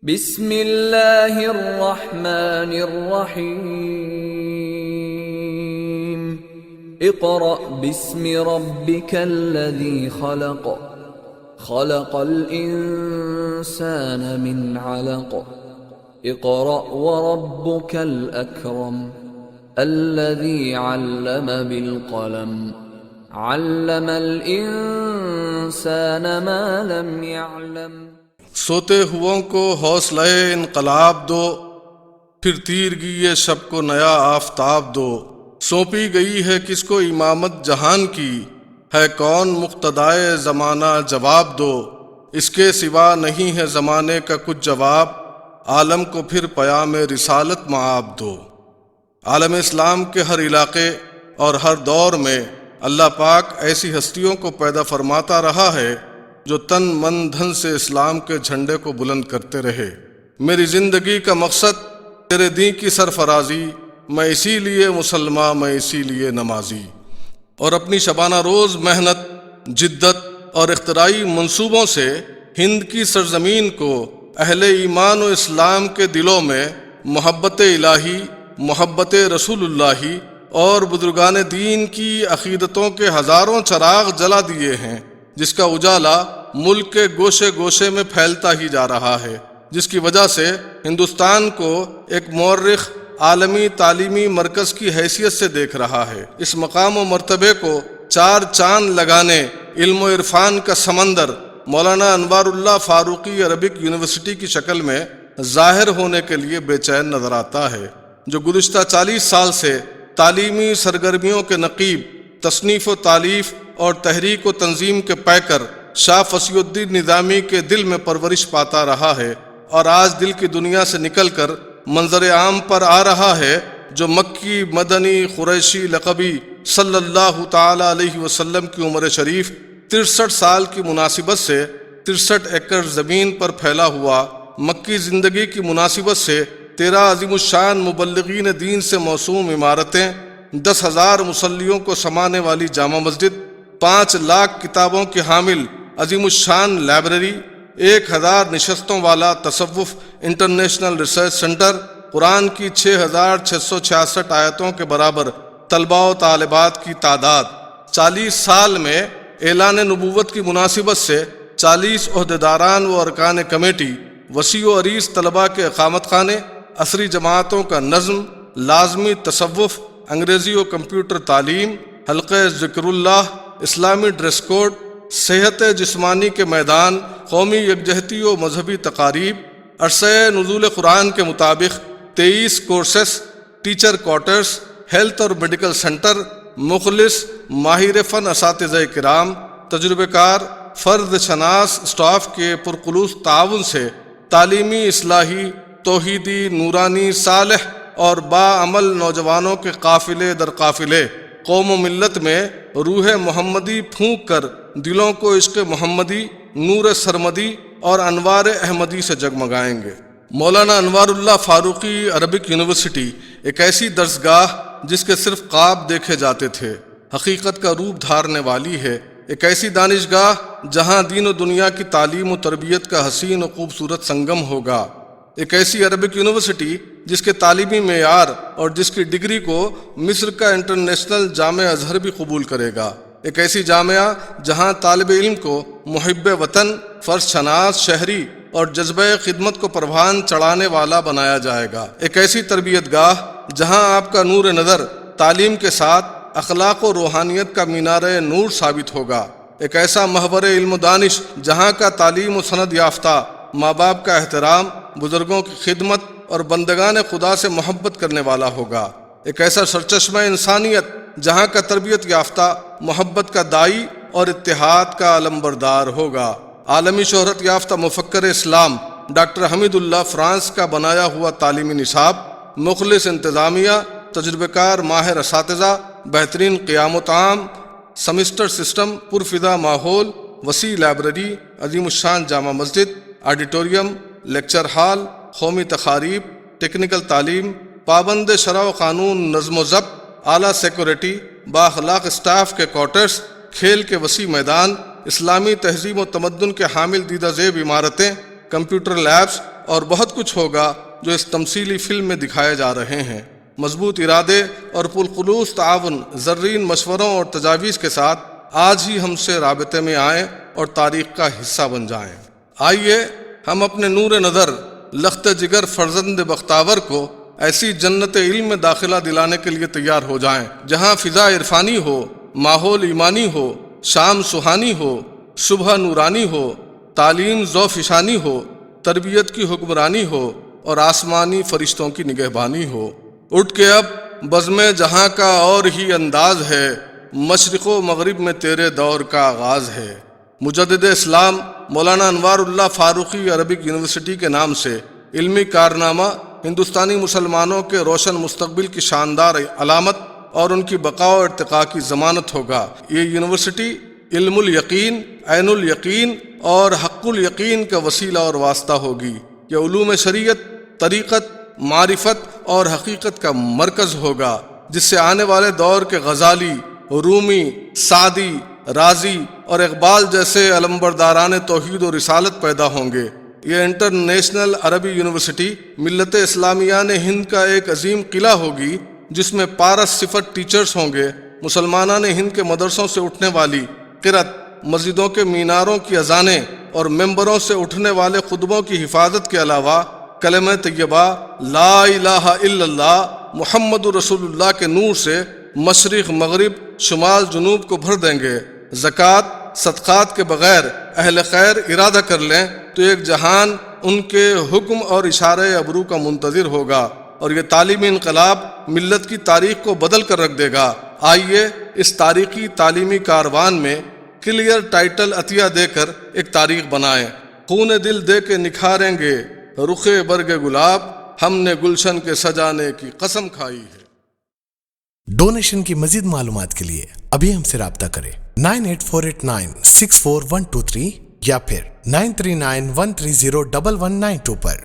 بسم اللہ الرحمن الرحیم اقرأ باسم ربک الذی خلق خلق الانسان من علق اقرأ وربک الاکرم الذی علم بالقلم علم الانسان ما لم يعلم۔ سوتے ہوں کو حوصلہ انقلاب دو، پھر تیرگی شب کو نیا آفتاب دو۔ سونپی گئی ہے کس کو امامت جہان کی، ہے کون مقتدائے زمانہ جواب دو۔ اس کے سوا نہیں ہے زمانے کا کچھ جواب، عالم کو پھر پیام رسالت معاب دو۔ عالم اسلام کے ہر علاقے اور ہر دور میں اللہ پاک ایسی ہستیوں کو پیدا فرماتا رہا ہے جو تن من دھن سے اسلام کے جھنڈے کو بلند کرتے رہے۔ میری زندگی کا مقصد تیرے دین کی سرفرازی، میں اسی لیے مسلمان، میں اسی لیے نمازی۔ اور اپنی شبانہ روز محنت، جدت اور اختراعی منصوبوں سے ہند کی سرزمین کو اہل ایمان و اسلام کے دلوں میں محبت الہی، محبت رسول اللہ اور بزرگان دین کی عقیدتوں کے ہزاروں چراغ جلا دیے ہیں، جس کا اجالا ملک کے گوشے گوشے میں پھیلتا ہی جا رہا ہے، جس کی وجہ سے ہندوستان کو ایک مورخ عالمی تعلیمی مرکز کی حیثیت سے دیکھ رہا ہے۔ اس مقام و مرتبے کو چار چاند لگانے علم و عرفان کا سمندر مولانا انوار اللہ فاروقی عربک یونیورسٹی کی شکل میں ظاہر ہونے کے لیے بے چین نظر آتا ہے، جو گزشتہ 40 سال سے تعلیمی سرگرمیوں کے نقیب، تصنیف و تالیف اور تحریک و تنظیم کے پیکر شاہ فصیح الدین نظامی کے دل میں پرورش پاتا رہا ہے، اور آج دل کی دنیا سے نکل کر منظر عام پر آ رہا ہے، جو مکی، مدنی، قریشی، لقبی صلی اللہ تعالی علیہ وسلم کی عمر شریف 63 سال کی مناسبت سے 63 ایکڑ زمین پر پھیلا ہوا، مکی زندگی کی مناسبت سے 13 عظیم الشان مبلغین دین سے موسوم عمارتیں، 10,000 مصلیوں کو سمانے والی جامع مسجد، 5 لاکھ کتابوں کی حامل عظیم الشان لائبریری، 1000 نشستوں والا تصوف انٹرنیشنل ریسرچ سینٹر، قرآن کی 6,666 آیتوں کے برابر طلباء و طالبات کی تعداد، 40 سال میں اعلان نبوت کی مناسبت سے 40 عہدیداران و ارکان کمیٹی، وسیع و عریض طلباء کے اقامت خانے، عصری جماعتوں کا نظم، لازمی تصوف، انگریزی و کمپیوٹر تعلیم، حلقہ ذکر اللہ، اسلامی ڈریس کوڈ، صحت جسمانی کے میدان، قومی یکجہتی و مذہبی تقاریب، عرصہ نزول قرآن کے مطابق 23 کورسز، ٹیچر کوارٹرز، ہیلتھ اور میڈیکل سینٹر، مخلص ماہر فن اساتذہ کرام، تجربہ کار فرد شناس اسٹاف کے پرخلوص تعاون سے تعلیمی، اصلاحی، توحیدی، نورانی، صالح اور باعمل نوجوانوں کے قافلے در قافلے قوم و ملت میں روح محمدی پھونک کر دلوں کو عشق محمدی، نور سرمدی اور انوار احمدی سے جگمگائیں گے۔ مولانا انوار اللہ فاروقی عربک یونیورسٹی ایک ایسی درسگاہ جس کے صرف خواب دیکھے جاتے تھے، حقیقت کا روپ دھارنے والی ہے، ایک ایسی دانشگاہ جہاں دین و دنیا کی تعلیم و تربیت کا حسین و خوبصورت سنگم ہوگا، ایک ایسی عربک یونیورسٹی جس کے تعلیمی معیار اور جس کی ڈگری کو مصر کا انٹرنیشنل جامعہ ازہر بھی قبول کرے گا، ایک ایسی جامعہ جہاں طالب علم کو محب وطن، فرض شناس، شہری اور جذبہ خدمت کو پروان چڑھانے والا بنایا جائے گا، ایک ایسی تربیت گاہ جہاں آپ کا نور نظر تعلیم کے ساتھ اخلاق و روحانیت کا مینار نور ثابت ہوگا، ایک ایسا محور علم و دانش جہاں کا تعلیم و سند یافتہ ماں باپ کا احترام، بزرگوں کی خدمت اور بندگان خدا سے محبت کرنے والا ہوگا، ایک ایسا سرچشمہ انسانیت جہاں کا تربیت یافتہ محبت کا دائی اور اتحاد کا علمبردار ہوگا۔ عالمی شہرت یافتہ مفکر اسلام ڈاکٹر حمید اللہ فرانس کا بنایا ہوا تعلیمی نصاب، مخلص انتظامیہ، تجربہ کار ماہر اساتذہ، بہترین قیام و طعام، سمسٹر سسٹم، پرفضا ماحول، وسیع لائبریری، عظیم الشان Jama Masjid, auditorium, lecture hall, قومی تقاریب، ٹیکنیکل تعلیم، پابند شرع و قانون، نظم و ضبط، اعلیٰ سیکورٹی، بااخلاق اسٹاف کے کوارٹرز، کھیل کے وسیع میدان، اسلامی تہذیب و تمدن کے حامل دیدہ زیب عمارتیں، کمپیوٹر لیبز، اور بہت کچھ ہوگا جو اس تمثیلی فلم میں دکھائے جا رہے ہیں۔ مضبوط ارادے اور پرخلوص تعاون، زرین مشوروں اور تجاویز کے ساتھ آج ہی ہم سے رابطے میں آئیں اور تاریخ کا حصہ بن جائیں۔ آئیے ہم اپنے نور نظر لخت جگر فرزند بختاور کو ایسی جنت علم میں داخلہ دلانے کے لیے تیار ہو جائیں جہاں فضا عرفانی ہو، ماحول ایمانی ہو، شام سہانی ہو، صبح نورانی ہو، تعلیم ذو فشانی ہو، تربیت کی حکمرانی ہو اور آسمانی فرشتوں کی نگہبانی ہو۔ اٹھ کے اب بزم جہاں کا اور ہی انداز ہے، مشرق و مغرب میں تیرے دور کا آغاز ہے۔ مجدد اسلام مولانا انوار اللہ فاروقی عربک یونیورسٹی کے نام سے علمی کارنامہ ہندوستانی مسلمانوں کے روشن مستقبل کی شاندار علامت اور ان کی بقا و ارتقاء کی ضمانت ہوگا۔ یہ یونیورسٹی علم الیقین، عین الیقین اور حق الیقین کا وسیلہ اور واسطہ ہوگی۔ یہ علوم شریعت، طریقت، معرفت اور حقیقت کا مرکز ہوگا، جس سے آنے والے دور کے غزالی، رومی، سعدی، رازی اور اقبال جیسے علمبرداران توحید و رسالت پیدا ہوں گے۔ یہ انٹرنیشنل عربی یونیورسٹی ملت اسلامیہ نے ہند کا ایک عظیم قلعہ ہوگی، جس میں پارس صفت ٹیچرز ہوں گے۔ مسلمانان ہند کے مدرسوں سے اٹھنے والی قرت، مسجدوں کے میناروں کی اذانیں اور ممبروں سے اٹھنے والے خطبوں کی حفاظت کے علاوہ کلمہ طیبہ لا الہ الا اللہ محمد رسول اللہ کے نور سے مشرق مغرب شمال جنوب کو بھر دیں گے۔ زکوٰۃ صدقات کے بغیر اہل خیر ارادہ کر لیں تو ایک جہان ان کے حکم اور اشارے ابرو کا منتظر ہوگا، اور یہ تعلیمی انقلاب ملت کی تاریخ کو بدل کر رکھ دے گا۔ آئیے اس تاریخی تعلیمی کاروان میں کلیئر ٹائٹل عطیہ دے کر ایک تاریخ بنائیں۔ خون دل دے کے نکھاریں گے رخ برگ گلاب، ہم نے گلشن کے سجانے کی قسم کھائی ہے۔ ڈونیشن کی مزید معلومات کے لیے ابھی ہم سے رابطہ کریں 9848964123 یا پھر 9391301192 پر۔